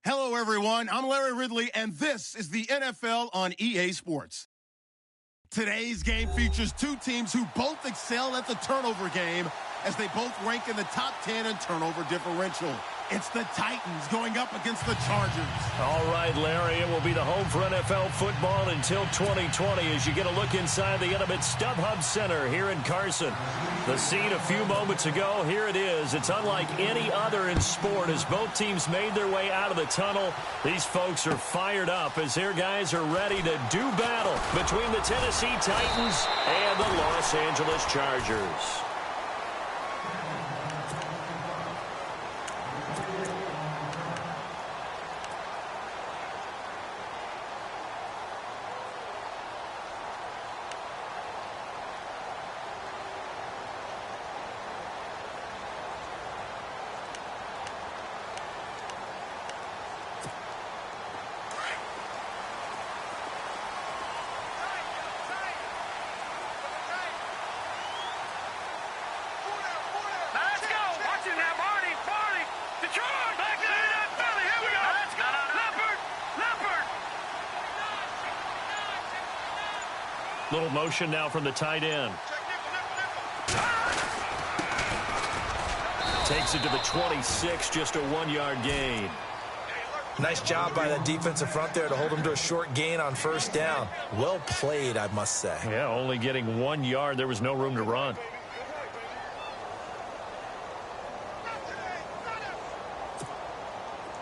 Hello, everyone. I'm Larry Ridley, and this is the NFL on EA Sports. Today's game features two teams who both excel at the turnover game as they both rank in the top 10 in turnover differential. It's the Titans going up against the Chargers. All right, Larry, it will be the home for NFL football until 2020 as you get a look inside the intimate StubHub Center here in Carson. The scene a few moments ago, here it is. It's unlike any other in sport as both teams made their way out of the tunnel. These folks are fired up as their guys are ready to do battle between the Tennessee Titans and the Los Angeles Chargers. Little motion now from the tight end. Takes it to the 26, just a 1-yard gain. Nice job by that defensive front there to hold him to a short gain on first down. Well played, I must say. Yeah, only getting 1 yard. There was no room to run.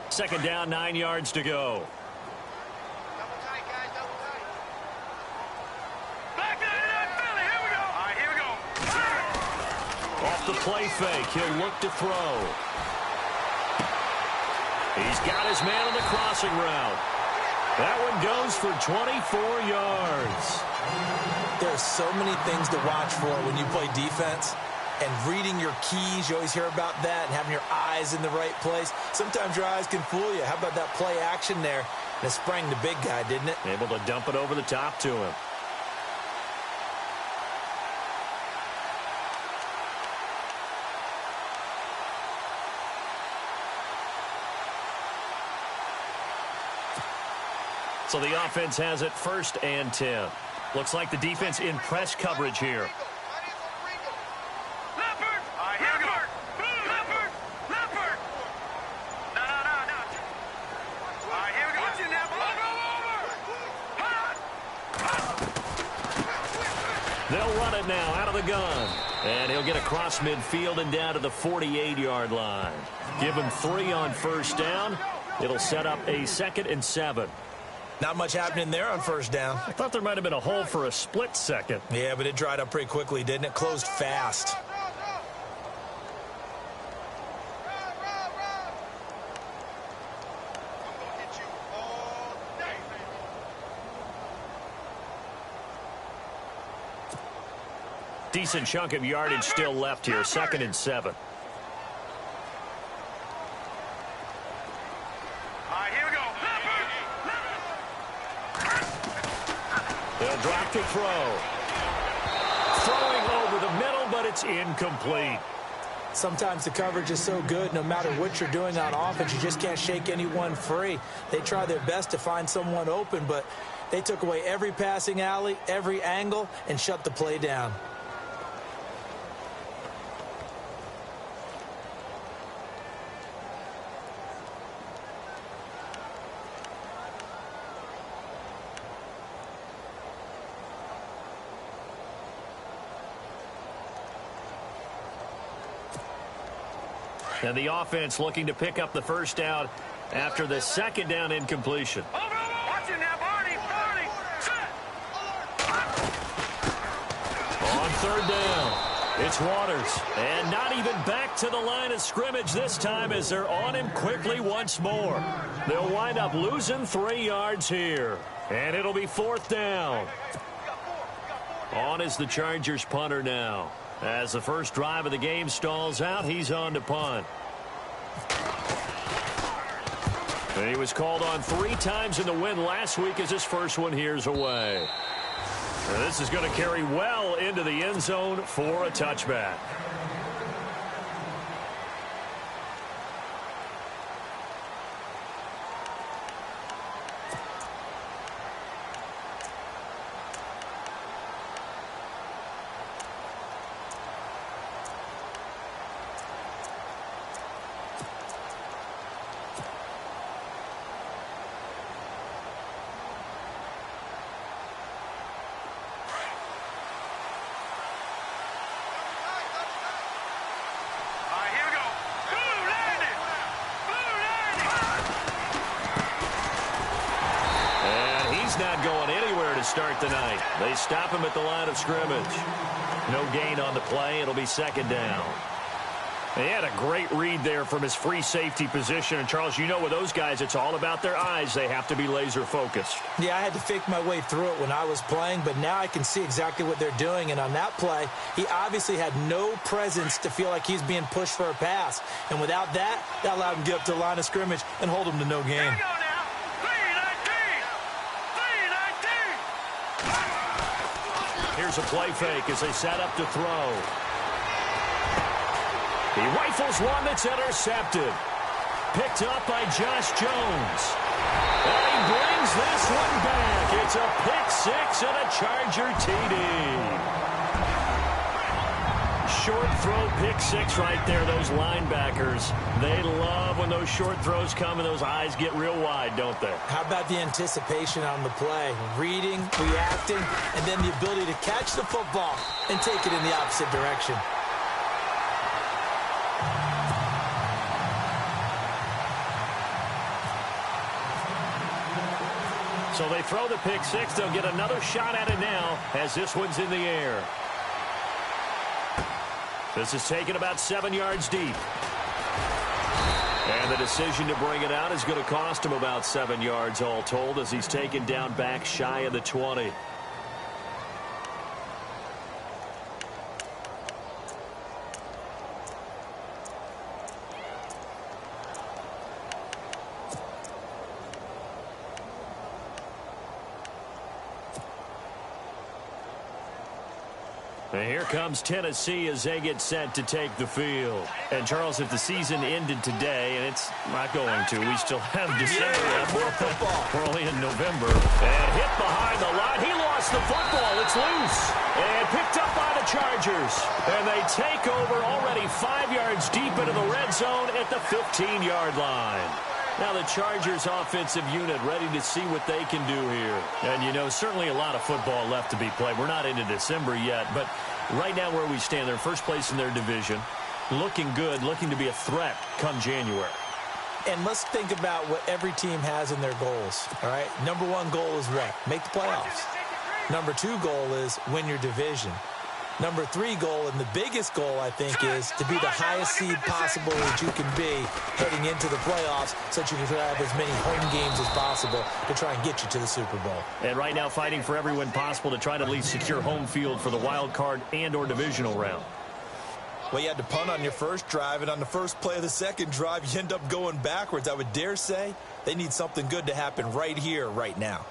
Second down, 9 yards to go. The play fake. He'll look to throw. He's got his man on the crossing route. That one goes for 24 yards. There's so many things to watch for when you play defense. And reading your keys, you always hear about that, and having your eyes in the right place. Sometimes your eyes can fool you. How about that play action there? And it sprang the big guy, didn't it? Able to dump it over the top to him. So the offense has it 1st and 10. Looks like the defense in press coverage here. They'll run it now out of the gun. And he'll get across midfield and down to the 48-yard line. Give him 3 on first down. It'll set up a 2nd and 7. Not much happening there on first down. I thought there might have been a hole for a split second. Yeah, but it dried up pretty quickly, didn't it? Closed fast. Decent chunk of yardage still left here. 2nd and 7. They'll drop to throw. Throwing over the middle, but it's incomplete. Sometimes the coverage is so good, no matter what you're doing on offense, you just can't shake anyone free. They try their best to find someone open, but they took away every passing alley, every angle, and shut the play down. And the offense looking to pick up the first down after the 2nd down incompletion. Watch it now, Barney. On 3rd down, it's Waters. And not even back to the line of scrimmage this time as they're on him quickly once more. They'll wind up losing 3 yards here. And it'll be 4th down. On is the Chargers punter now. As the first drive of the game stalls out, he's on to punt. And he was called on 3 times in the win last week as his first one here's away. And this is going to carry well into the end zone for a touchback. not going anywhere to start the night. They stop him at the line of scrimmage. No gain on the play. It'll be second down. He had a great read there from his free safety position. And, Charles, you know with those guys, it's all about their eyes. They have to be laser-focused. Yeah, I had to fake my way through it when I was playing, but now I can see exactly what they're doing. And on that play, he obviously had no presence to feel like he's being pushed for a pass. And without that, that allowed him to get up to the line of scrimmage and hold him to no gain. Here we go now. 3-19. Here's a play fake as they set up to throw. He rifles one that's intercepted. Picked up by Josh Jones. And he brings this one back. It's a pick-6 and a Charger TD. Short throw pick-6 right there. Those linebackers, they love when those short throws come and those eyes get real wide, don't they? How about the anticipation on the play? Reading, reacting, and then the ability to catch the football and take it in the opposite direction. So they throw the pick-6. They'll get another shot at it now as this one's in the air. This is taken about 7 yards deep. And the decision to bring it out is going to cost him about 7 yards all told as he's taken down back shy of the 20. And here comes Tennessee as they get set to take the field. And, Charles, if the season ended today, and it's not going to, we still have December left. We're only in November. And hit behind the line. He lost the football. It's loose. And picked up by the Chargers. And they take over already 5 yards deep into the red zone at the 15-yard line. Now the Chargers offensive unit ready to see what they can do here. And, you know, certainly a lot of football left to be played. We're not into December yet, but right now where we stand, they're first place in their division. Looking good, looking to be a threat come January. And let's think about what every team has in their goals, all right? Number one goal is what? Make the playoffs. Number two goal is win your division. Number three goal, and the biggest goal, I think, is to be the highest seed possible that you can be heading into the playoffs so that you can have as many home games as possible to try and get you to the Super Bowl. And right now fighting for every win possible to try to at least secure home field for the wild card and or divisional round. Well, you had to punt on your first drive, and on the first play of the second drive, you end up going backwards. I would dare say they need something good to happen right here, right now.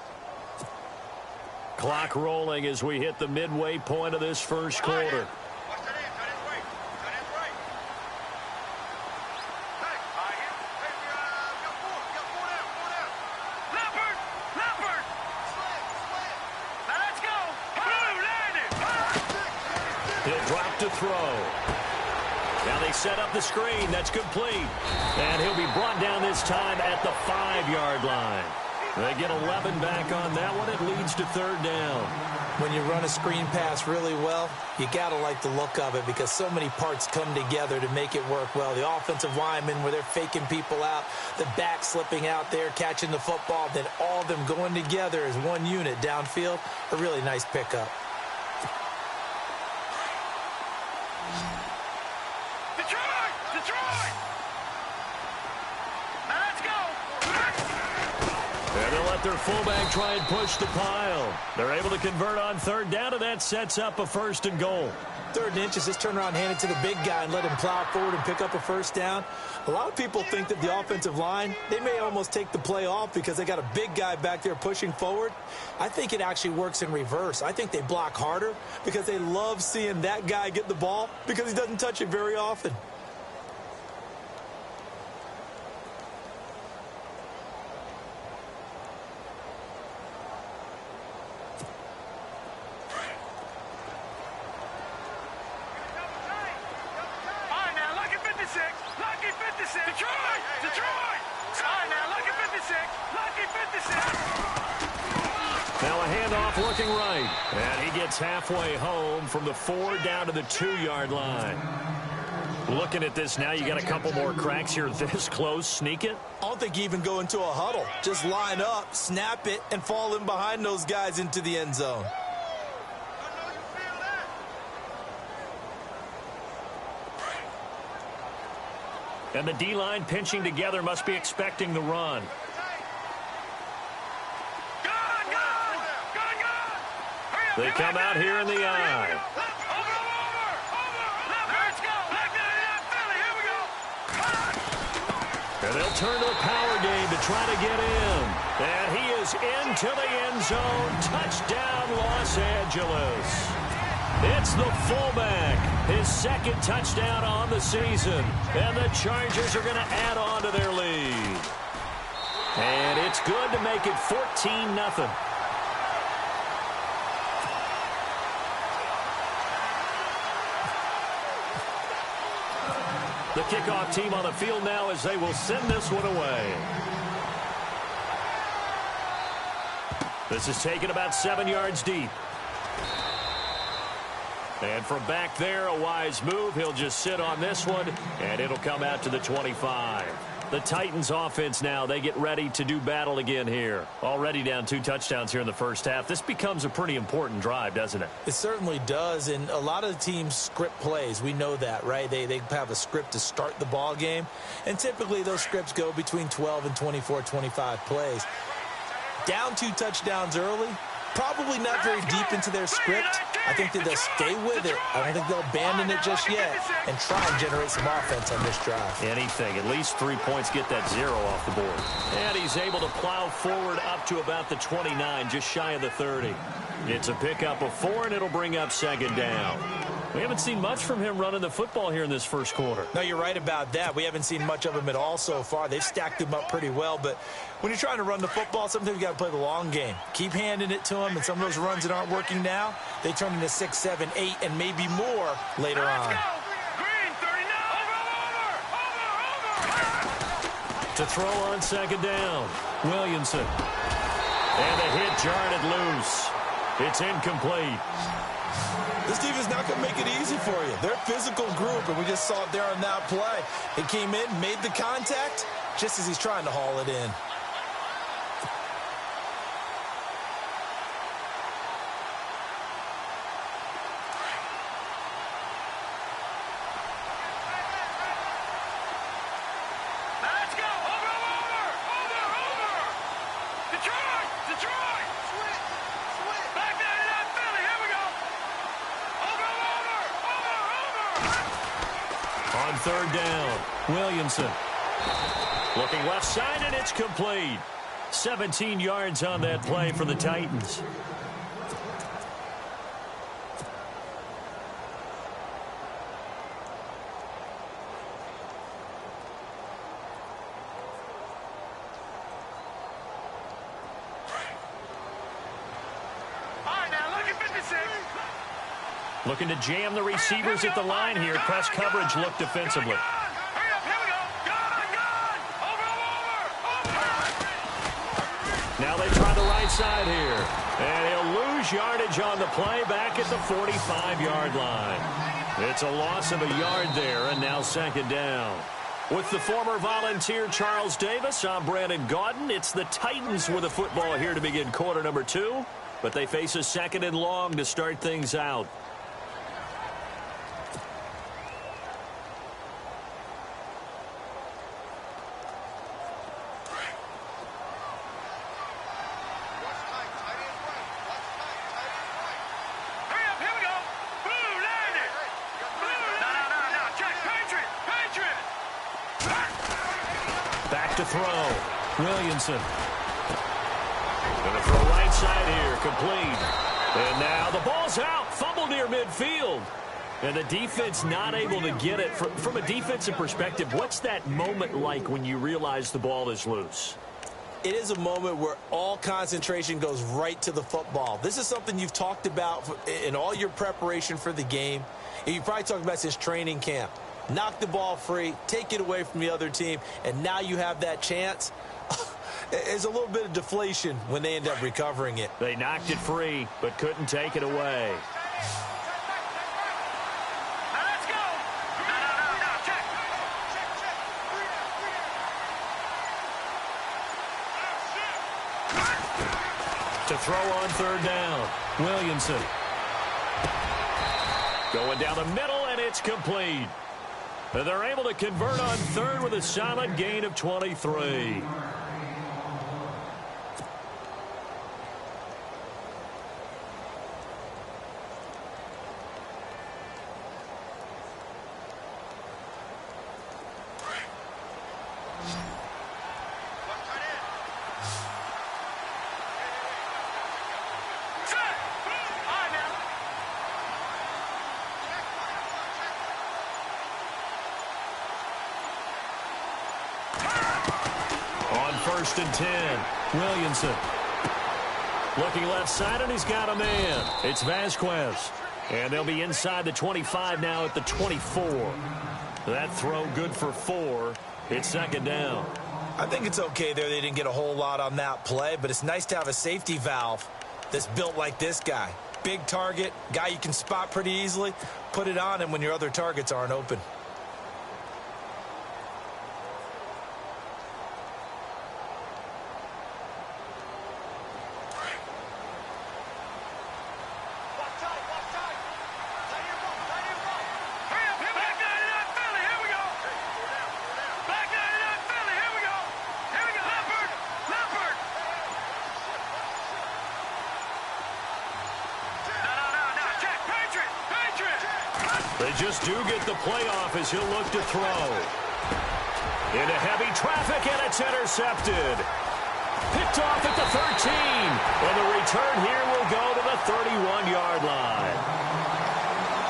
Clock rolling as we hit the midway point of this first quarter. He'll drop to throw. Now they set up the screen. That's complete. And he'll be brought down this time at the 5-yard line. They get 11 back on that one. It leads to third down. When you run a screen pass really well, you got to like the look of it because so many parts come together to make it work well. The offensive linemen where they're faking people out, the back slipping out there, catching the football, then all of them going together as one unit downfield. A really nice pickup. Detroit! Now let's go! And they'll let their fullback try and push the pile. They're able to convert on third down, and that sets up a 1st and goal. 3rd and inches, just turn around, hand it to the big guy, and let him plow forward and pick up a 1st down. A lot of people think that the offensive line, they may almost take the play off because they got a big guy back there pushing forward. I think it actually works in reverse. I think they block harder because they love seeing that guy get the ball because he doesn't touch it very often. Detroit! All right, now, lucky 56. Lucky 56. Now a handoff looking right. And he gets halfway home from the 4 down to the 2-yard line. Looking at this now, you got a couple more cracks here this close. Sneak it? I'll think you even go into a huddle. Just line up, snap it, and fall in behind those guys into the end zone. And the D-line pinching together must be expecting the run. They come out here in the eye. And they'll turn to a power game to try to get in. And he is into the end zone. Touchdown, Los Angeles. It's the fullback. His second touchdown on the season. And the Chargers are going to add on to their lead. And it's good to make it 14-0. The kickoff team on the field now as they will send this one away. This is taken about 7 yards deep. And from back there, a wise move. He'll just sit on this one, and it'll come out to the 25. The Titans offense now, they get ready to do battle again here. Already down 2 touchdowns here in the first half. This becomes a pretty important drive, doesn't it? It certainly does, and a lot of the teams script plays. We know that, right? They have a script to start the ball game, and typically those scripts go between 12 and 24, 25 plays. Down 2 touchdowns early, probably not very deep into their script. I think that they'll stay with it. I don't think they'll abandon it just yet and try and generate some offense on this drive. Anything. At least 3 points, get that 0 off the board. And he's able to plow forward up to about the 29, just shy of the 30. It's a pickup of 4, and it'll bring up second down. We haven't seen much from him running the football here in this first quarter. No, you're right about that. We haven't seen much of him at all so far. They've stacked him up pretty well, but when you're trying to run the football, sometimes you got to play the long game. Keep handing it to him, and some of those runs that aren't working now, they turn into 6, 7, 8, and maybe more later on. To throw on second down, Williamson. And the hit jarred it loose. It's incomplete. This defense is not going to make it easy for you. They're a physical group, and we just saw it there on that play. He came in, made the contact, just as he's trying to haul it in. Third down, Williamson. Looking left side, and it's complete. 17 yards on that play for the Titans. Looking to jam the receivers at the line here. Press coverage look defensively. Now they try the right side here. And he'll lose yardage on the play back at the 45-yard line. It's a loss of a yard there, and now second down. With the former Volunteer Charles Davis, I'm Brandon Gaudin. It's the Titans with the football here to begin quarter number 2. But they face a second and long to start things out. Throw. Williamson. Going to throw right side here. Complete. And now the ball's out. Fumble near midfield. And the defense not able to get it. From a defensive perspective, what's that moment like when you realize the ball is loose? It is a moment where all concentration goes right to the football. This is something you've talked about in all your preparation for the game. And you probably talked about since training camp. Knock the ball free, take it away from the other team, and now you have that chance. There's a little bit of deflation when they end up recovering it. They knocked it free, but couldn't take it away. to throw on third down. Williamson. Going down the middle, and it's complete. And they're able to convert on third with a solid gain of 23. First and 10. Williamson. Looking left side, and he's got a man. It's Vasquez. And they'll be inside the 25 now at the 24. That throw good for 4. It's second down. I think it's okay there. They didn't get a whole lot on that play, but it's nice to have a safety valve that's built like this guy. Big target, guy you can spot pretty easily. Put it on him when your other targets aren't open. They just do get the playoff as he'll look to throw. Into heavy traffic, and it's intercepted. Picked off at the 13. And the return here will go to the 31-yard line.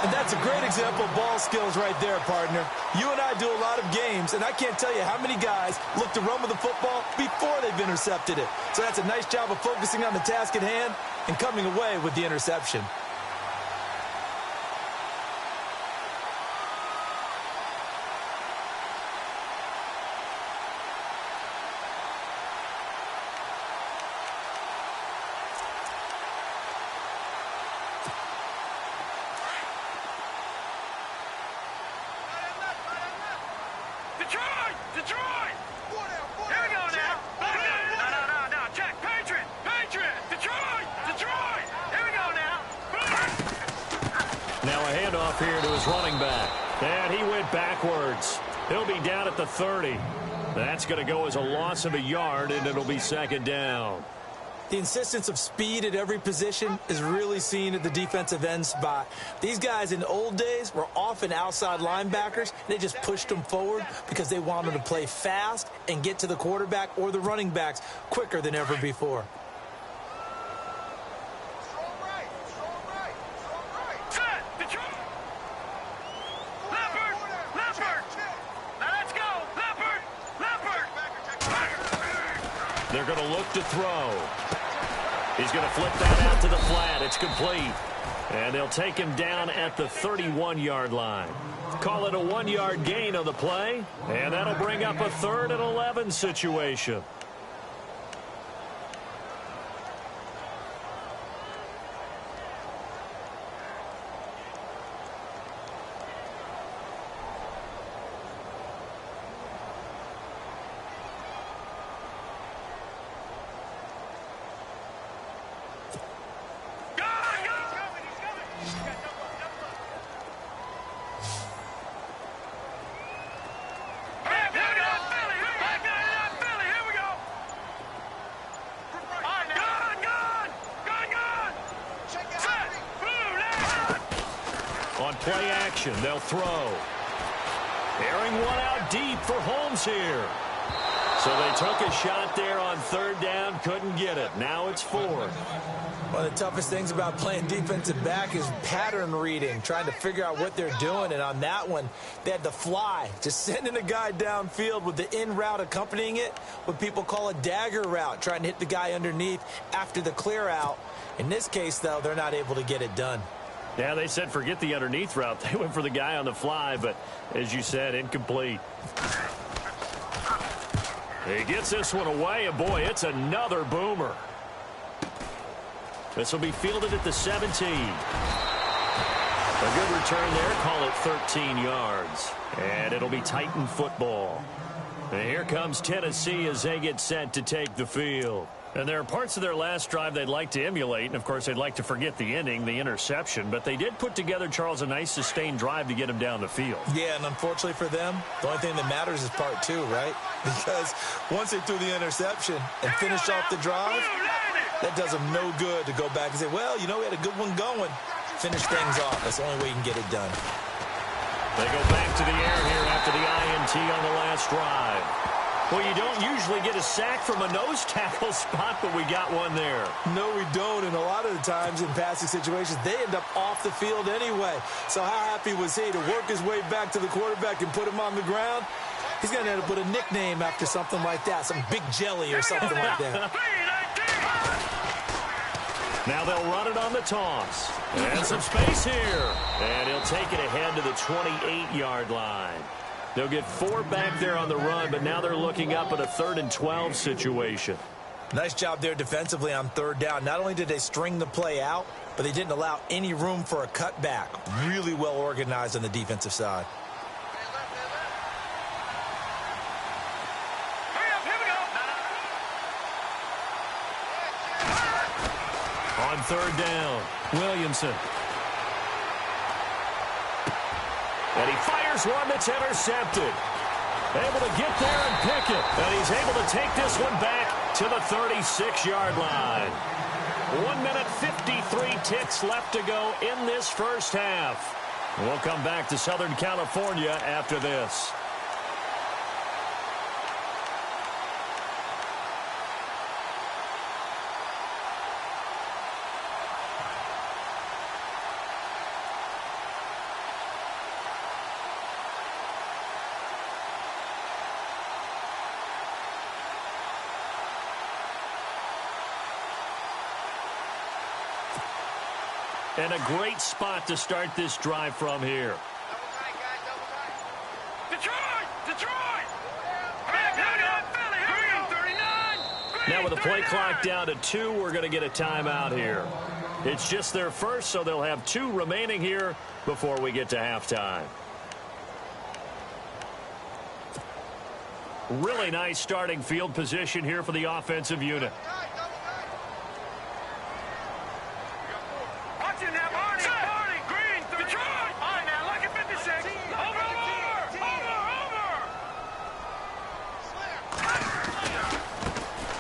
And that's a great example of ball skills right there, partner. You and I do a lot of games, and I can't tell you how many guys look to run with the football before they've intercepted it. So that's a nice job of focusing on the task at hand and coming away with the interception. Detroit! Here we go now. No. Check. Patriot. Detroit. Here we go now. Now a handoff here to his running back. And he went backwards. He'll be down at the 30. That's going to go as a loss of a yard, and it'll be second down. The insistence of speed at every position is really seen at the defensive end spot. These guys in the old days were often outside linebackers. They just pushed them forward because they wanted to play fast and get to the quarterback or the running backs quicker than ever before. They're going to look to throw. He's going to flip that out to the flat. It's complete. And they'll take him down at the 31-yard line. Call it a 1-yard gain on the play. And that'll bring up a 3rd and 11 situation. On play action, they'll throw. Airing one out deep for Holmes here. So they took a shot there on 3rd down, couldn't get it. Now it's 4th. One of the toughest things about playing defensive back is pattern reading, trying to figure out what they're doing. And on that one, they had to fly, just sending a guy downfield with the in route accompanying it, what people call a dagger route, trying to hit the guy underneath after the clear out. In this case, though, they're not able to get it done. Yeah, they said forget the underneath route. They went for the guy on the fly, but as you said, incomplete. He gets this one away, and boy, it's another boomer. This will be fielded at the 17. A good return there, call it 13 yards. And it'll be Titan football. And here comes Tennessee as they get set to take the field. And there are parts of their last drive they'd like to emulate, and of course they'd like to forget the inning, the interception, but they did put together, Charles, a nice sustained drive to get him down the field. Yeah, and unfortunately for them, the only thing that matters is part two, right? Because once they threw the interception and finished off the drive, that does them no good to go back and say, well, you know, we had a good one going. Finish things off. That's the only way you can get it done. They go back to the air here after the INT on the last drive. Well, you don't usually get a sack from a nose tackle spot, but we got one there. No, we don't. And a lot of the times in passing situations, they end up off the field anyway. So how happy was he to work his way back to the quarterback and put him on the ground? He's going to end up with a nickname after something like that, some Big Jelly or something like that. Now they'll run it on the toss. And some space here. And he'll take it ahead to the 28-yard line. They'll get 4 back there on the run, but now they're looking up at a 3rd and 12 situation. Nice job there defensively on 3rd down. Not only did they string the play out, but they didn't allow any room for a cutback. Really well organized on the defensive side. On 3rd down, Williamson. And he fires one that's intercepted. Able to get there and pick it. And he's able to take this one back to the 36-yard line. 1 minute, 53 ticks left to go in this first half. We'll come back to Southern California after this. And a great spot to start this drive from here. Detroit! Now with the play clock down to 2, we're going to get a timeout here. It's just their first, so they'll have 2 remaining here before we get to halftime. Really nice starting field position here for the offensive unit.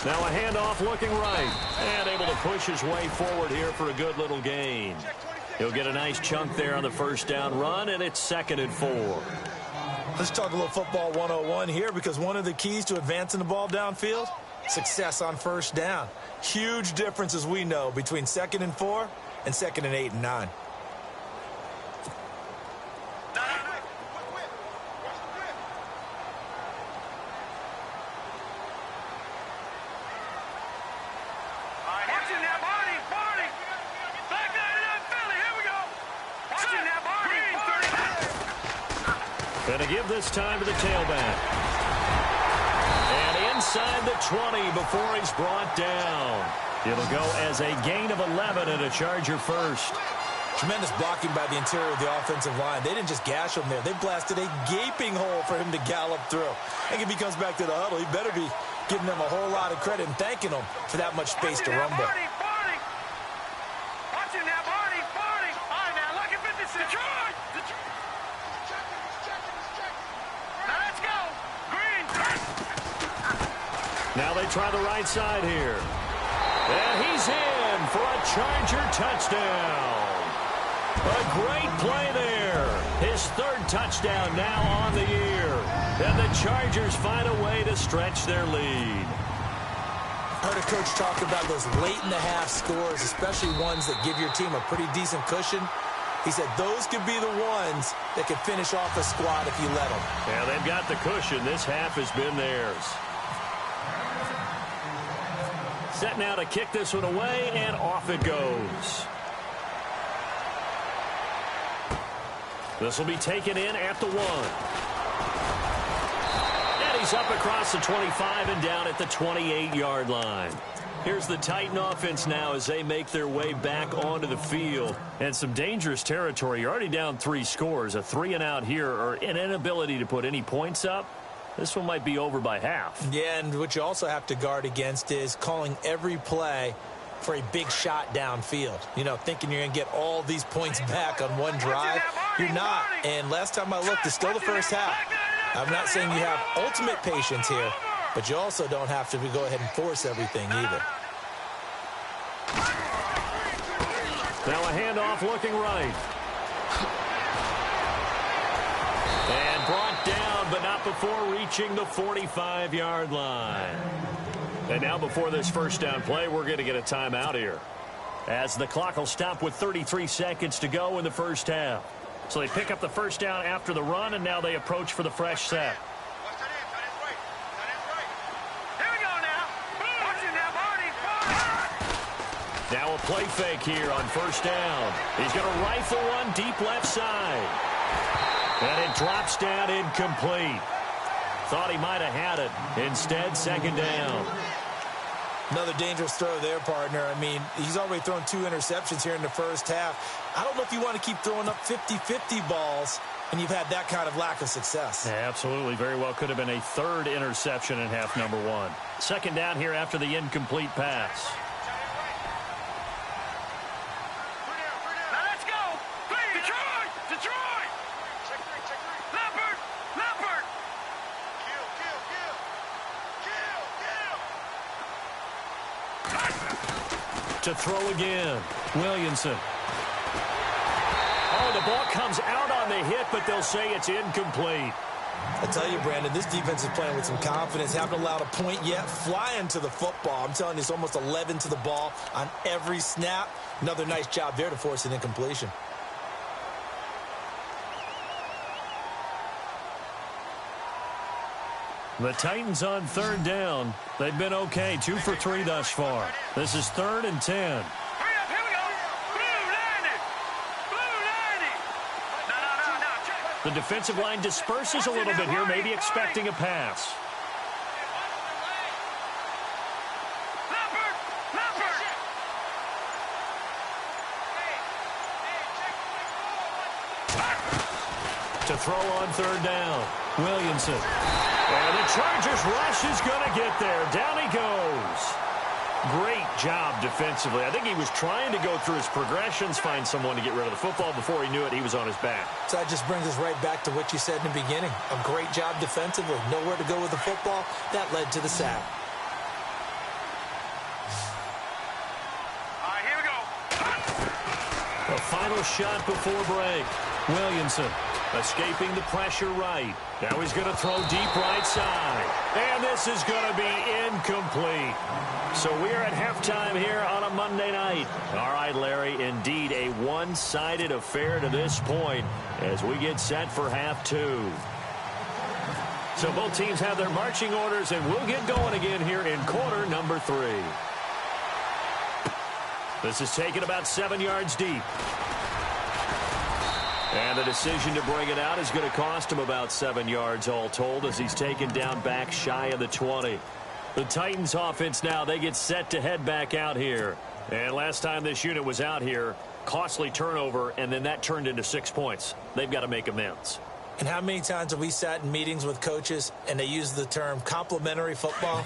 Now a handoff looking right. And able to push his way forward here for a good little gain. He'll get a nice chunk there on the first down run, and it's 2nd and 4. Let's talk a little football 101 here, because one of the keys to advancing the ball downfield, success on first down. Huge difference, as we know, between 2nd and 4 and 2nd and 8 and 9. Going to give this time to the tailback. And inside the 20 before he's brought down. It'll go as a gain of 11 and a Charger first. Tremendous blocking by the interior of the offensive line. They didn't just gash him there. They blasted a gaping hole for him to gallop through. I think if he comes back to the huddle, he better be giving them a whole lot of credit and thanking them for that much space to rumble. Now they try the right side here. And he's in for a Charger touchdown. A great play there. His 3rd touchdown now on the year. And the Chargers find a way to stretch their lead. Heard a coach talk about those late-in-the-half scores, especially ones that give your team a pretty decent cushion. He said those could be the ones that could finish off a squad if you let them. Yeah, they've got the cushion. This half has been theirs. Set now to kick this one away, and off it goes. This will be taken in at the 1. And he's up across the 25 and down at the 28-yard line. Here's the Titan offense now as they make their way back onto the field. And some dangerous territory. You're already down 3 scores. A 3-and-out here, or an inability to put any points up, This one might be over by half. Yeah, and what you also have to guard against is calling every play for a big shot downfield. You know, thinking you're going to get all these points back on one drive. You're not. And last time I looked, it's still the first half. I'm not saying you have ultimate patience here, but you also don't have to go ahead and force everything either. Now a handoff looking right. And brought down, but not before reaching the 45-yard line. And now before this first down play, we're going to get a timeout here, as the clock will stop with 33 seconds to go in the first half. So they pick up the first down after the run, and now they approach for the fresh set. Now a play fake here on first down. He's going to rifle one deep left side. And it drops down incomplete. Thought he might have had it. Instead, second down. Another dangerous throw there, partner. I mean, he's already thrown 2 interceptions here in the first half. I don't know if you want to keep throwing up 50-50 balls when you've had that kind of lack of success. Yeah, absolutely. Very well could have been a third interception in half number 1. Second down here after the incomplete pass. To throw again. Williamson. Oh, the ball comes out on the hit, but they'll say it's incomplete. I tell you, Brandon, this defense is playing with some confidence. Haven't allowed a point yet. Flying to the football. I'm telling you, it's almost 11 to the ball on every snap. Another nice job there to force an incompletion. The Titans on third down. They've been okay, 2 for 3 thus far. This is 3rd and 10. Hurry up, here we go. Blue 90. No, check. The defensive line disperses a little bit here, maybe expecting a pass. To throw on third down. Williamson. And the Chargers rush is going to get there. Down he goes. Great job defensively. I think he was trying to go through his progressions, find someone to get rid of the football. Before he knew it, he was on his back. So that just brings us right back to what you said in the beginning. A great job defensively. Nowhere to go with the football. That led to the sack. All right, here we go. The final shot before break. Williamson escaping the pressure right. Now he's going to throw deep right side. And this is going to be incomplete. So we are at halftime here on a Monday night. All right, Larry, indeed a one-sided affair to this point as we get set for half 2. So both teams have their marching orders, and we'll get going again here in quarter number 3. This is taken about 7 yards deep. And the decision to bring it out is going to cost him about 7 yards all told, as he's taken down back shy of the 20. The Titans offense now, they get set to head back out here. And last time this unit was out here, costly turnover, and then that turned into 6 points. They've got to make amends. And how many times have we sat in meetings with coaches and they use the term complementary football?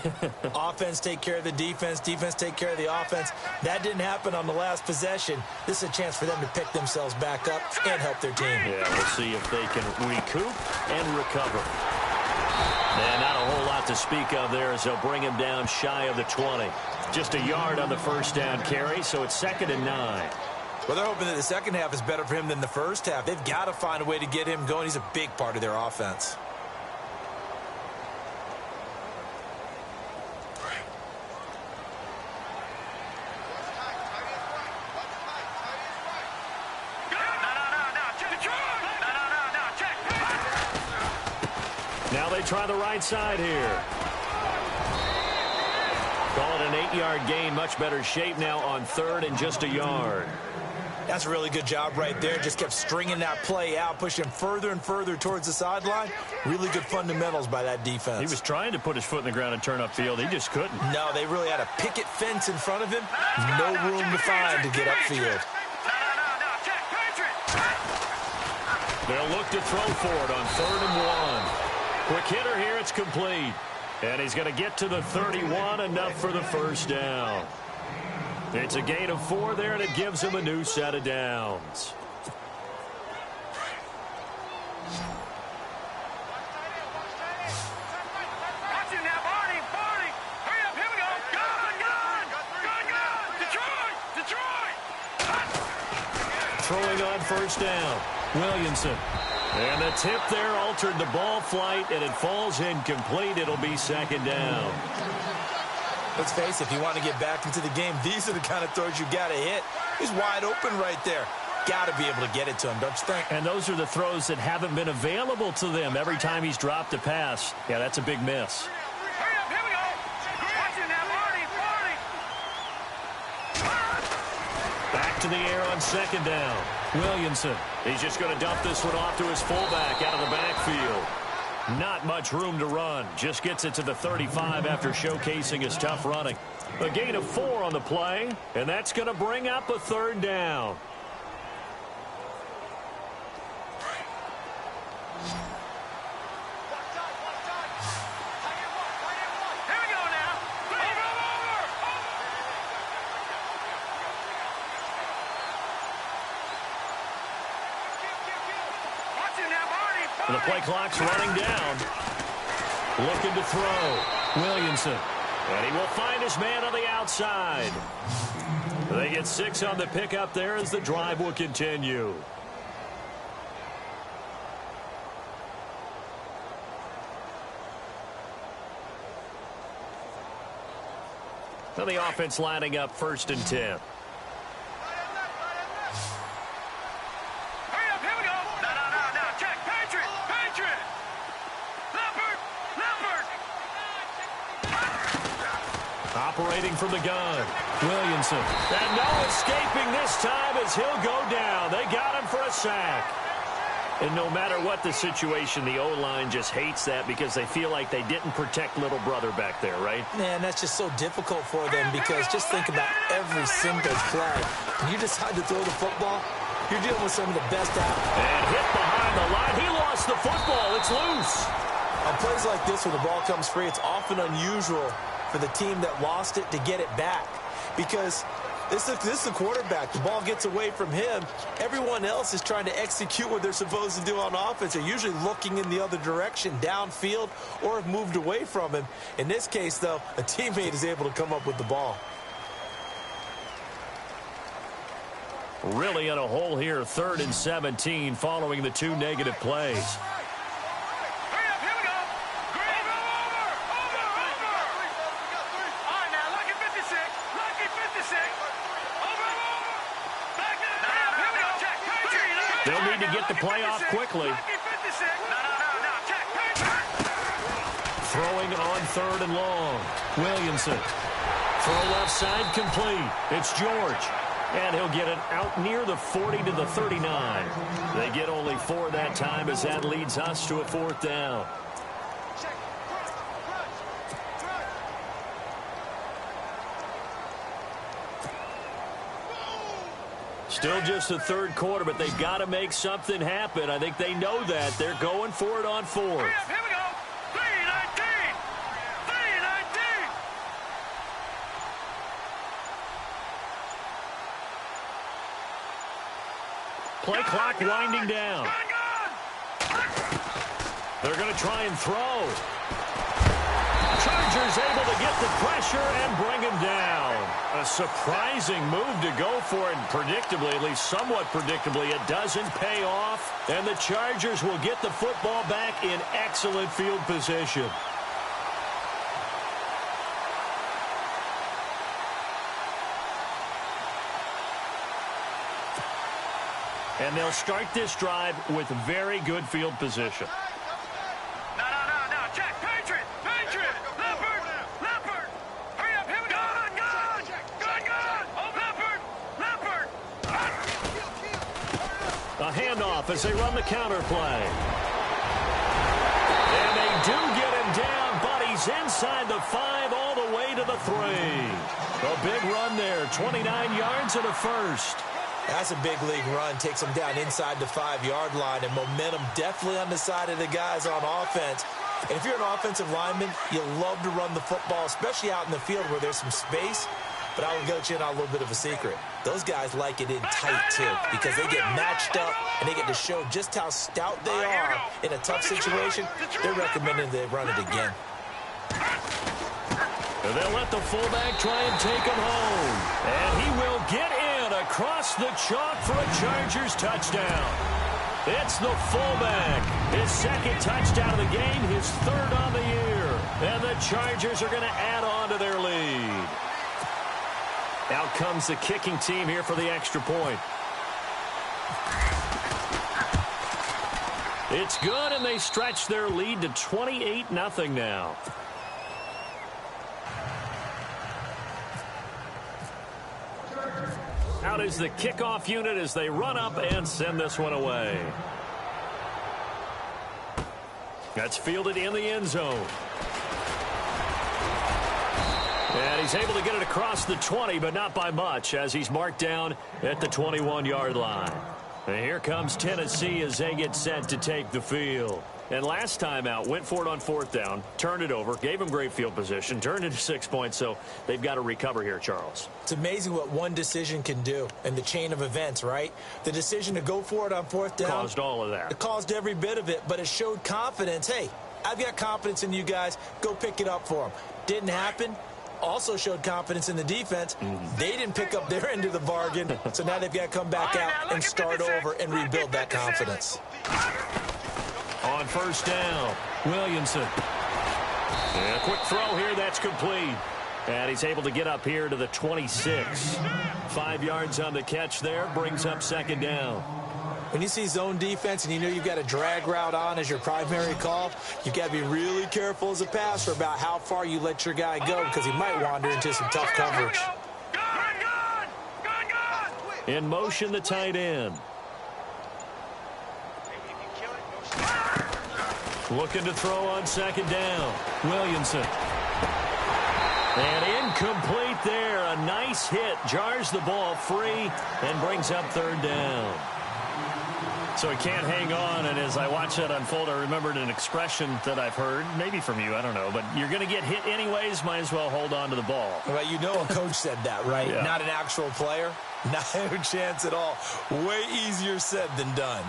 Offense take care of the defense, defense take care of the offense. That didn't happen on the last possession. This is a chance for them to pick themselves back up and help their team. Yeah, we'll see if they can recoup and recover. And not a whole lot to speak of there as they'll bring him down shy of the 20. Just a yard on the first down carry, so it's 2nd and 9. Well, they're hoping that the second half is better for him than the first half. They've got to find a way to get him going. He's a big part of their offense. Now they try the right side here. Call it an 8-yard gain. Much better shape now on 3rd and just a yard. That's a really good job right there. Just kept stringing that play out, pushing him further and further towards the sideline. Really good fundamentals by that defense. He was trying to put his foot in the ground and turn upfield. He just couldn't. No, they really had a picket fence in front of him. No room to find to get upfield. They'll look to throw for it on 3rd and 1. Quick hitter here. It's complete. And he's going to get to the 31, enough for the first down. It's a gain of 4 there, and it gives him a new set of downs. Throwing on first down, Williamson. And the tip there altered the ball flight, and it falls incomplete. It'll be second down. Let's face it, if you want to get back into the game, these are the kind of throws you got to hit. He's wide open right there. Got to be able to get it to him, don't you think? And those are the throws that haven't been available to them every time he's dropped a pass. Yeah, that's a big miss. Back to the air on second down. Williamson. He's just going to dump this one off to his fullback out of the backfield. Not much room to run. Just gets it to the 35 after showcasing his tough running. A gain of 4 on the play, and that's going to bring up a third down. The play clock's running down. Looking to throw. Williamson. And he will find his man on the outside. They get 6 on the pickup there as the drive will continue. Now the offense lining up 1st and 10. Operating from the gun, Williamson. And no escaping this time as he'll go down. They got him for a sack. And no matter what the situation, the O-line just hates that because they feel like they didn't protect little brother back there, right? Man, that's just so difficult for them because just think about every single play. When you decide to throw the football, you're dealing with some of the best out. And hit behind the line. He lost the football. It's loose. On plays like this, when the ball comes free, it's often unusual for the team that lost it to get it back because this is the quarterback. The ball gets away from him. Everyone else is trying to execute what they're supposed to do on offense. They're usually looking in the other direction, downfield, or have moved away from him. In this case, though, a teammate is able to come up with the ball. Really in a hole here, 3rd and 17 following the 2 negative plays. They'll need to get the play off quickly. Throwing on 3rd and long. Williamson. Throw left side complete. It's George. And he'll get it out near the 40 to the 39. They get only 4 that time as that leads us to a 4th down. Still just the 3rd quarter, but they've got to make something happen. I think they know that. They're going for it on 4th. Here we go. 3-19. 3-19. Play clock winding down. They're going to try and throw. Chargers able to get the pressure and bring him down. A surprising move to go for it. Predictably, at least somewhat predictably, it doesn't pay off. And the Chargers will get the football back in excellent field position. And they'll start this drive with very good field position. A handoff as they run the counter play. And they do get him down, but he's inside the 5 all the way to the 3. A big run there, 29 yards and a first. That's a big league run. Takes them down inside the 5-yard line, and momentum definitely on the side of the guys on offense. And if you're an offensive lineman, you love to run the football, especially out in the field where there's some space. But I will let you in on a little bit of a secret. Those guys like it in tight, too, because they get matched up and they get to show just how stout they are in a tough situation. They're recommending they run it again. And they'll let the fullback try and take him home. And he will get in across the chalk for a Chargers touchdown. It's the fullback. His second touchdown of the game, his third on the year. And the Chargers are going to add on to their lead. Out comes the kicking team here for the extra point. It's good, and they stretch their lead to 28-0 now. Out is the kickoff unit as they run up and send this one away. That's fielded in the end zone. And he's able to get it across the 20, but not by much, as he's marked down at the 21-yard line. And here comes Tennessee as they get set to take the field. And last time out, went for it on fourth down, turned it over, gave him great field position, turned it to 6 points, so they've got to recover here, Charles. It's amazing what one decision can do in the chain of events, right? The decision to go for it on fourth down caused all of that. It caused every bit of it, but it showed confidence. Hey, I've got confidence in you guys. Go pick it up for them. Didn't happen. Also showed confidence in the defense. They didn't pick up their end of the bargain, so now they've got to come back out and start over and rebuild that confidence. On first down, Williamson. And a quick throw here, that's complete. And he's able to get up here to the 26. 5 yards on the catch there, brings up second down. When you see zone defense and you know you've got a drag route on as your primary call, you've got to be really careful as a passer about how far you let your guy go because he might wander into some tough coverage. In motion, the tight end. Looking to throw on second down. Williamson. And incomplete there. A nice hit. Jars the ball free and brings up third down. So he can't hang on, and as I watch that unfold, I remembered an expression that I've heard, maybe from you, I don't know, but you're going to get hit anyways, might as well hold on to the ball. Well, you know a coach said that, right? Yeah. Not an actual player. No chance at all. Way easier said than done.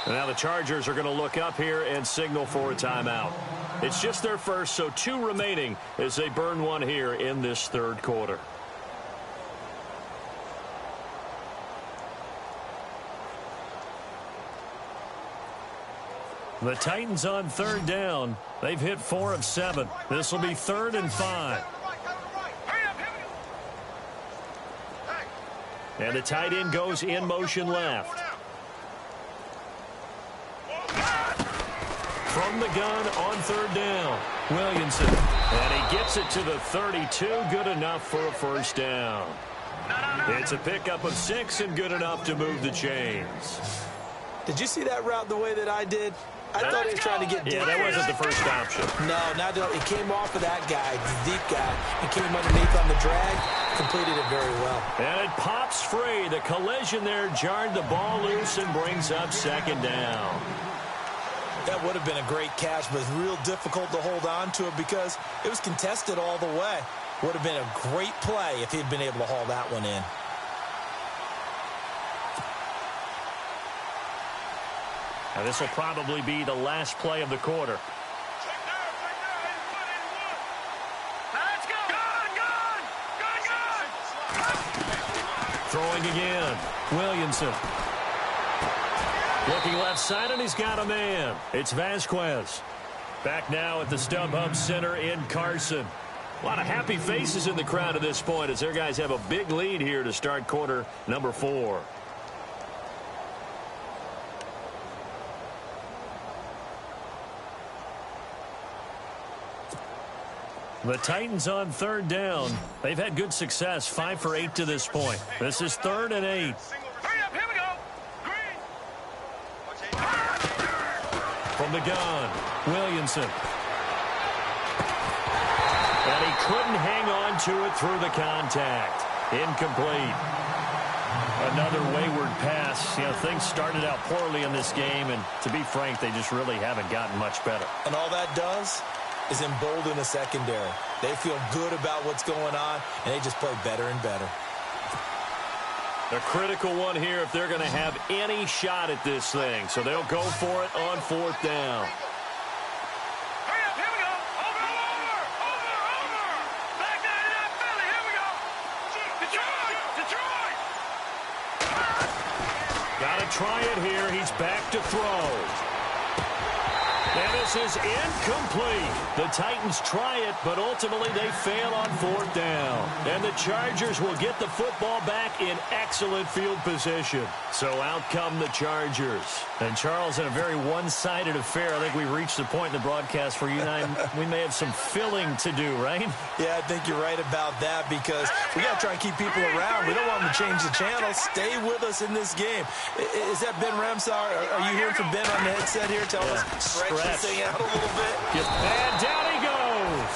Now the Chargers are going to look up here and signal for a timeout. It's just their first, so 2 remaining as they burn one here in this third quarter. The Titans on third down. They've hit 4 of 7. This will be 3rd and 5. And the tight end goes in motion left. From the gun on third down, Williamson. And he gets it to the 32, good enough for a first down. It's a pickup of 6 and good enough to move the chains. Did you see that route the way that I did? I thought he was trying to get deep. Yeah, that wasn't the first option. No, he came off of that guy, the deep guy, and came underneath on the drag, completed it very well. And it pops free. The collision there jarred the ball loose and brings up second down. That would have been a great catch, but it's real difficult to hold on to it because it was contested all the way. Would have been a great play if he'd been able to haul that one in. Now this will probably be the last play of the quarter. Throwing again. Williamson. Looking left side, and he's got a man. It's Vasquez. Back now at the StubHub Center in Carson. A lot of happy faces in the crowd at this point as their guys have a big lead here to start quarter number 4. The Titans on third down. They've had good success, 5 for 8 to this point. This is 3rd and 8. From the gun, Williamson. And And he couldn't hang on to it through the contact. Incomplete. Another wayward pass. You know, things started out poorly in this game, and to be frank, they just really haven't gotten much better. And all that does is embolden the secondary. They feel good about what's going on, and they just play better and better. A critical one here if they're going to have any shot at this thing. So they'll go for it on fourth down. Hurry up, here we go. Over. Back down to that Philly, here we go. Detroit. Got to try it here. He's back to throw. And this is incomplete. The Titans try it, but ultimately they fail on fourth down. And the Chargers will get the football back in excellent field position. So out come the Chargers. And Charles, in a very one-sided affair, I think we reached the point in the broadcast where you and I, we may have some filling to do, right? Yeah, I think you're right about that because we got to try and keep people around. We don't want them to change the channel. Stay with us in this game. Is that Ben Ramsar? Are you hearing from Ben on the headset here? Tell us, stretch this thing out a little bit. And down he goes.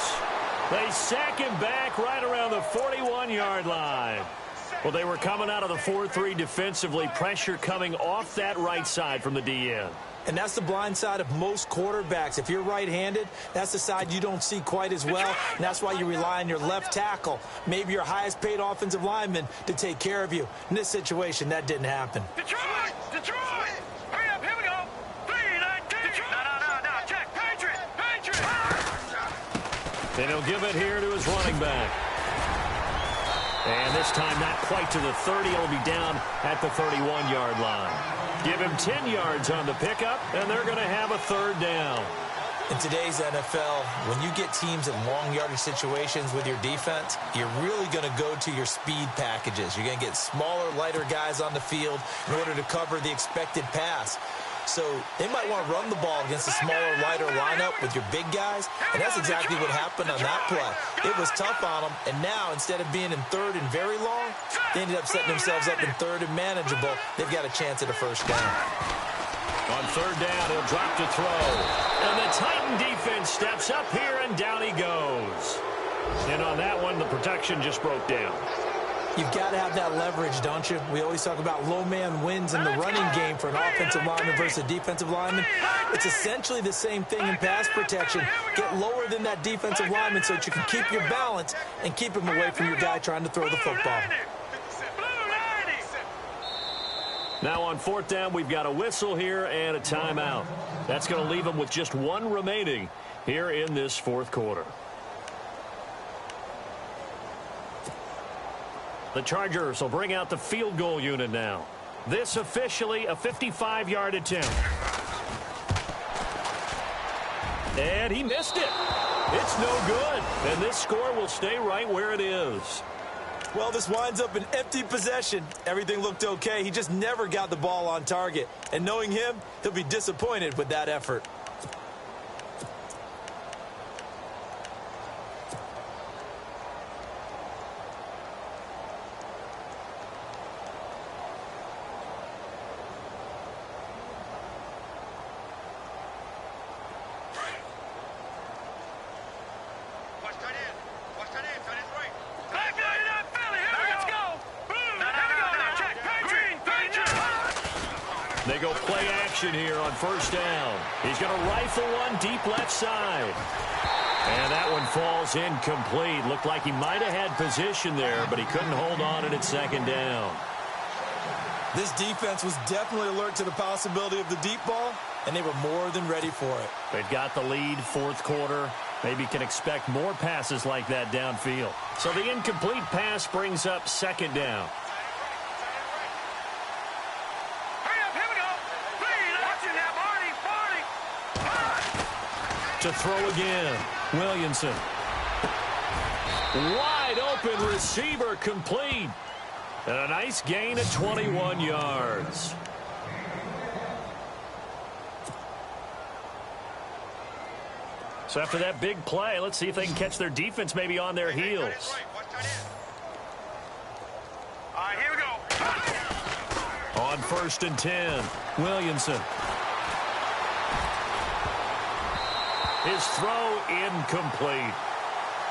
They sack him back right around the 41-yard line. Well, they were coming out of the 4-3 defensively. Pressure coming off that right side from the DN. And that's the blind side of most quarterbacks. If you're right-handed, that's the side you don't see quite as well. And that's why you rely on your left tackle, maybe your highest-paid offensive lineman, to take care of you. In this situation, that didn't happen. Detroit. Hurry up, here we go. 3-19. No, check. Patriot. And he'll give it here to his running back. And this time not quite to the 30. It'll be down at the 31-yard line. Give him 10 yards on the pickup, and they're going to have a third down. In today's NFL, when you get teams in long yardage situations with your defense, you're really going to go to your speed packages. You're going to get smaller, lighter guys on the field in order to cover the expected pass. So they might want to run the ball against a smaller, lighter lineup with your big guys, and that's exactly what happened on that play. It was tough on them, and now instead of being in third and very long, they ended up setting themselves up in third and manageable. They've got a chance at a first down. On third down, he'll drop to throw. And the Titan defense steps up here, and down he goes. And on that one, the protection just broke down. You've got to have that leverage, don't you? We always talk about low man wins in the running game for an offensive lineman versus a defensive lineman. It's essentially the same thing in pass protection. Get lower than that defensive lineman so that you can keep your balance and keep him away from your guy trying to throw the football. Now on fourth down, we've got a whistle here and a timeout. That's going to leave them with just one remaining here in this fourth quarter. The Chargers will bring out the field goal unit now. This officially a 55-yard attempt. And he missed it. It's no good. And this score will stay right where it is. Well, this winds up an empty possession. Everything looked okay. He just never got the ball on target. And knowing him, he'll be disappointed with that effort. They go play action here on first down. He's going to rifle one deep left side. And that one falls incomplete. Looked like he might have had position there, but he couldn't hold on at second down. This defense was definitely alert to the possibility of the deep ball, and they were more than ready for it. They've got the lead, fourth quarter. Maybe can expect more passes like that downfield. So the incomplete pass brings up second down. To throw again, Williamson. Wide open receiver complete. And a nice gain at 21 yards. So after that big play, let's see if they can catch their defense maybe on their heels. All right, here we go. On 1st and 10, Williamson. His throw incomplete.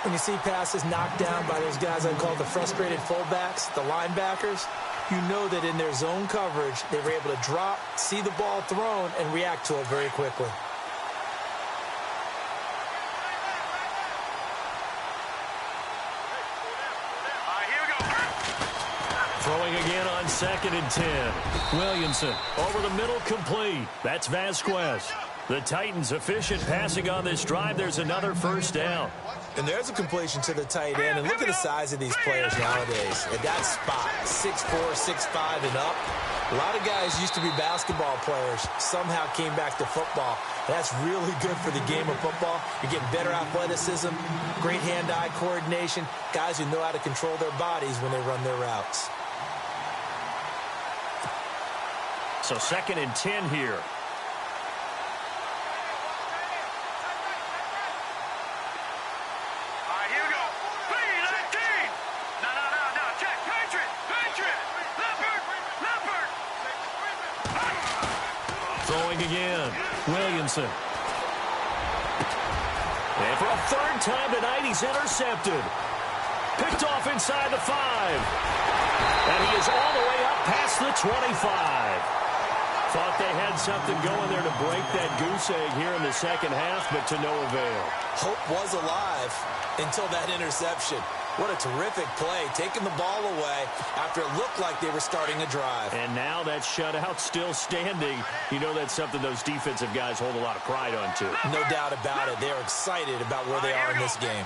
When you see passes knocked down by those guys I call the frustrated fullbacks, the linebackers, you know that in their zone coverage, they were able to drop, see the ball thrown, and react to it very quickly. Throwing again on 2nd and 10. Williamson over the middle, complete. That's Vasquez. The Titans efficient passing on this drive. There's another first down. And there's a completion to the tight end. And look at the size of these players nowadays. At that spot, 6'4", 6'5", and up. A lot of guys used to be basketball players, somehow came back to football. That's really good for the game of football. You're getting better athleticism, great hand-eye coordination, guys who know how to control their bodies when they run their routes. So 2nd and 10 here. Throwing again. Williamson. And for a 3rd time tonight, he's intercepted. Picked off inside the 5. And he is all the way up past the 25. Thought they had something going there to break that goose egg here in the second half, but to no avail. Hope was alive until that interception. What a terrific play, taking the ball away after it looked like they were starting a drive. And now that shutout still standing. You know that's something those defensive guys hold a lot of pride on, too. No doubt about it. They're excited about where they are in this game.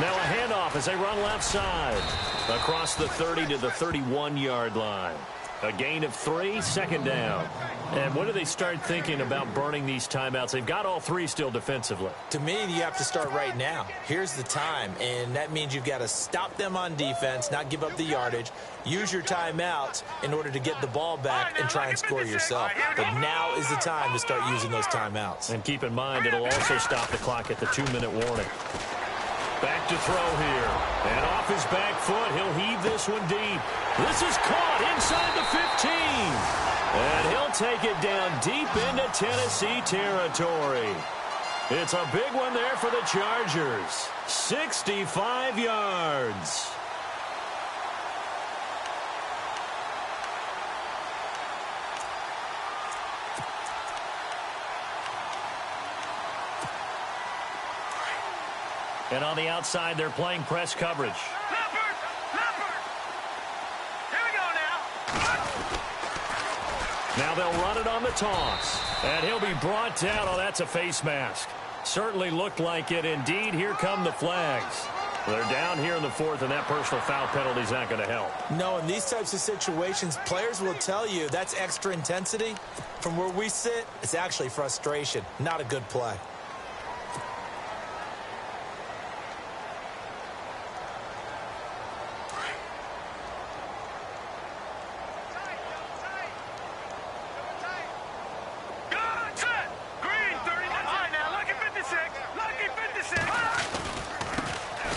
Now a handoff as they run left side. Across the 30 to the 31-yard line. A gain of 3, 2nd down. And when do they start thinking about burning these timeouts? They've got all 3 still defensively. To me, you have to start right now. Here's the time, and that means you've got to stop them on defense, not give up the yardage, use your timeouts in order to get the ball back and try and score yourself. But now is the time to start using those timeouts. And keep in mind, it'll also stop the clock at the 2-minute warning. Back to throw here. And off his back foot, he'll heave this one deep. This is caught inside the 15. And he'll take it down deep into Tennessee territory. It's a big one there for the Chargers. 65 yards. And on the outside, they're playing press coverage. Leopard! Leopard! Here we go now. Now they'll run it on the toss. And he'll be brought down. Oh, that's a face mask. Certainly looked like it. Indeed, here come the flags. They're down here in the 4th, and that personal foul penalty is not going to help. No, in these types of situations, players will tell you that's extra intensity. From where we sit, it's actually frustration. Not a good play.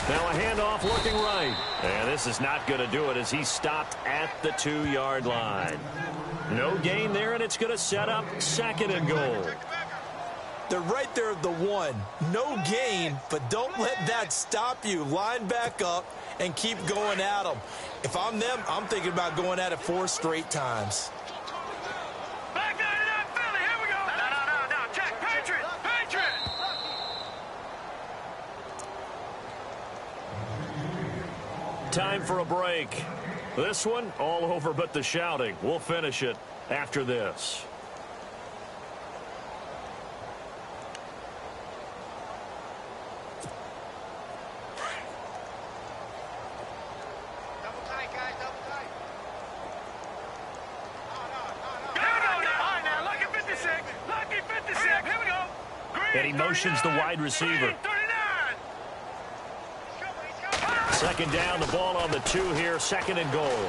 Now a handoff looking right. And this is not going to do it as he stopped at the 2-yard line. No gain there, and it's going to set up 2nd and goal. They're right there at the 1. No gain, but don't let that stop you. Line back up and keep going at them. If I'm them, I'm thinking about going at it 4 straight times. Back down to that Philly. Here we go. No. Check. Patriot. Time for a break. This one all over but the shouting. We'll finish it after this. Double tight, guys. Double tight. No. All right, now. Lucky 56. Lucky 56. Here we go. Green, And he motions the wide receiver. 39. 2nd down, the ball on the 2 here, 2nd and goal.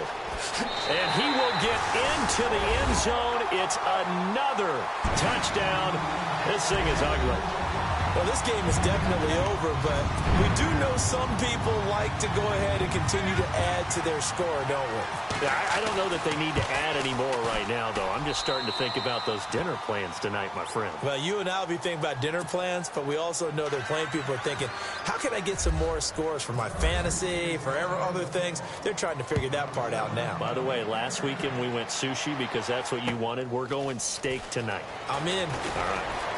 And he will get into the end zone. It's another touchdown. This thing is ugly. Well, this game is definitely over, but we do know some people like to go ahead and continue to add to their score, don't we? Yeah, I don't know that they need to add any more right now, though. I'm just starting to think about those dinner plans tonight, my friend. Well, you and I will be thinking about dinner plans, but we also know there are plenty of people are thinking, how can I get some more scores for my fantasy, for other things? They're trying to figure that part out now. By the way, last weekend we went sushi because that's what you wanted. We're going steak tonight. I'm in. All right.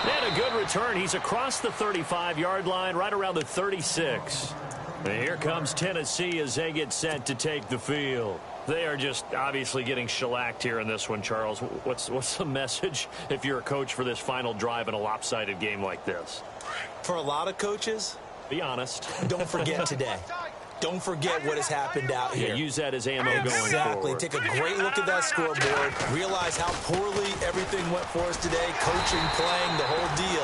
And a good return. He's across the 35-yard line, right around the 36. And here comes Tennessee as they get set to take the field. They are just obviously getting shellacked here in this one, Charles. What's the message if you're a coach for this final drive in a lopsided game like this? For a lot of coaches, be honest. Don't forget today. Don't forget what has happened out here. Yeah, use that as ammo going forward. Exactly. Take a great look at that scoreboard. Realize how poorly everything went for us today. Coaching, playing, the whole deal.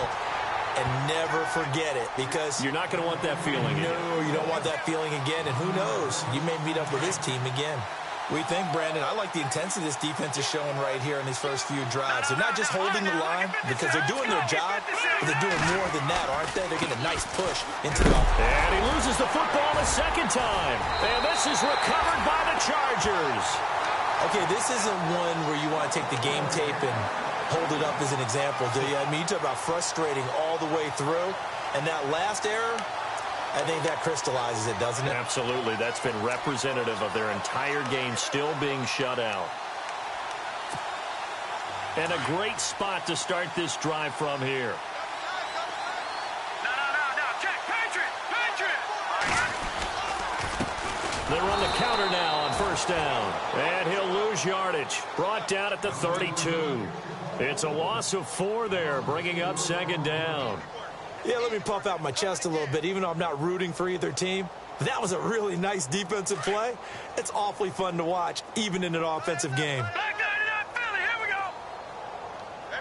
And never forget it, because you're not going to want that feeling again. No, you don't want that feeling again. And who knows? You may meet up with this team again. We think, Brandon, I like the intensity this defense is showing right here in these first few drives. They're not just holding the line because they're doing their job, but they're doing more than that, aren't they? They're getting a nice push into the offense. And he loses the football a second time. And this is recovered by the Chargers. Okay, this isn't one where you want to take the game tape and hold it up as an example, do you? I mean, you talk about frustrating all the way through. And that last error, I think that crystallizes it, doesn't it? Absolutely. That's been representative of their entire game still being shut out. And a great spot to start this drive from here. No, check, Patriot! They run the counter now on first down. And he'll lose yardage. Brought down at the 32. It's a loss of 4 there, bringing up second down. Yeah, let me puff out my chest a little bit, even though I'm not rooting for either team. That was a really nice defensive play. It's awfully fun to watch, even in an offensive game. Back 99 Philly, here we go.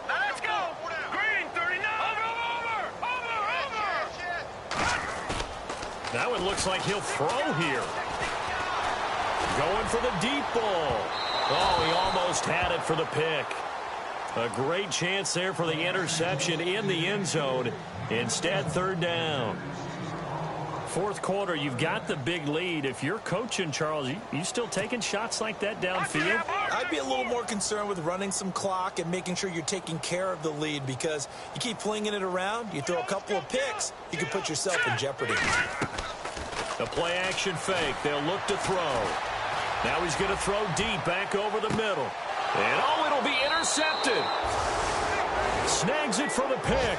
Now let's go. Green, 39. Over. That one looks like he'll throw here. Going for the deep ball. Oh, he almost had it for the pick. A great chance there for the interception in the end zone. Instead, third down. Fourth quarter, you've got the big lead. If you're coaching, Charles, you still taking shots like that downfield? I'd be a little more concerned with running some clock and making sure you're taking care of the lead, because you keep flinging it around, you throw a couple of picks, you can put yourself in jeopardy. The play-action fake. They'll look to throw. Now he's going to throw deep back over the middle. And, it'll be intercepted. Snags it for the pick.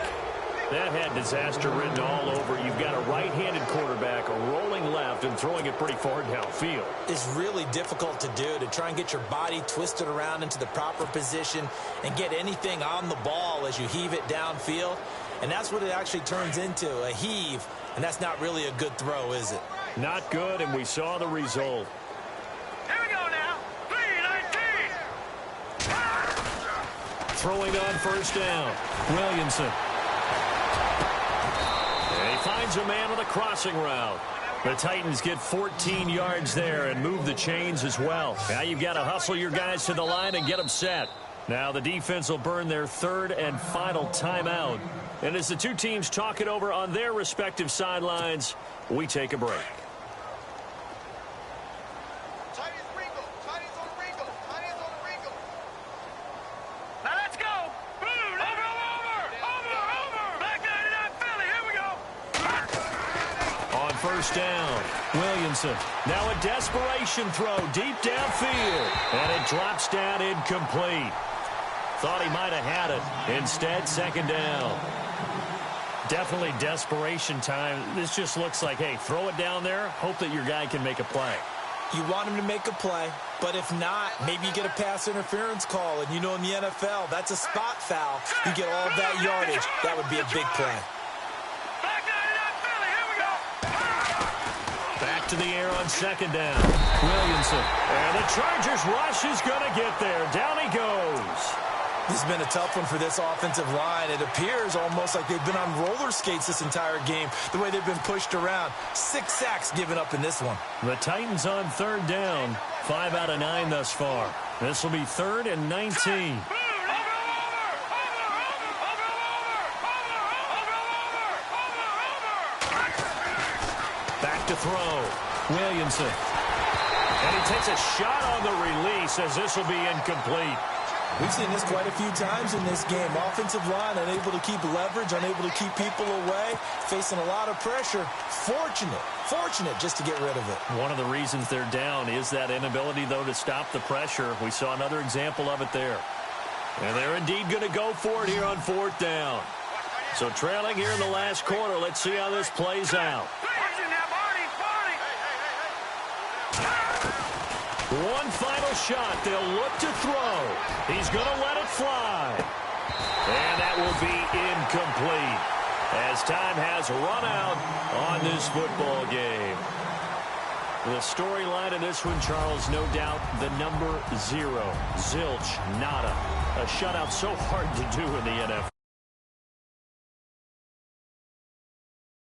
That had disaster written all over. You've got a right-handed quarterback, a rolling left, and throwing it pretty far downfield. It's really difficult to do, to try and get your body twisted around into the proper position and get anything on the ball as you heave it downfield. And that's what it actually turns into, a heave. And that's not really a good throw, is it? Not good, and we saw the result. Here we go now. 3-19. Throwing on first down. Williamson. And he finds a man on the crossing route. The Titans get 14 yards there and move the chains as well. Now you've got to hustle your guys to the line and get them set. Now the defense will burn their third and final timeout. And as the two teams talk it over on their respective sidelines, we take a break. Now let's go. Over. Back 99 Philly, here we go. On first down, Williamson. Now a desperation throw deep downfield. And it drops down incomplete. Thought he might have had it. Instead, second down. Definitely desperation time. This just looks like, hey, throw it down there. Hope that your guy can make a play. You want him to make a play, but if not, maybe you get a pass interference call. And you know in the NFL, that's a spot foul. You get all that yardage. That would be a big play. Back 99 Philly, here we go. Back to the air on second down. Williamson. And the Chargers rush is going to get there. Down he goes. This has been a tough one for this offensive line. It appears almost like they've been on roller skates this entire game, the way they've been pushed around. 6 sacks given up in this one. The Titans on third down. 5 out of 9 thus far. This will be 3rd and 19. to throw. Williamson. And he takes a shot on the release as this will be incomplete. We've seen this quite a few times in this game. Offensive line unable to keep leverage, unable to keep people away, facing a lot of pressure. Fortunate just to get rid of it. One of the reasons they're down is that inability, though, to stop the pressure. We saw another example of it there. And they're indeed going to go for it here on 4th down. So trailing here in the last quarter. Let's see how this plays out. One final shot. They'll look to throw. He's going to let it fly. And that will be incomplete as time has run out on this football game. The storyline in this one, Charles, no doubt the number 0. Zilch, nada. A shutout so hard to do in the NFL.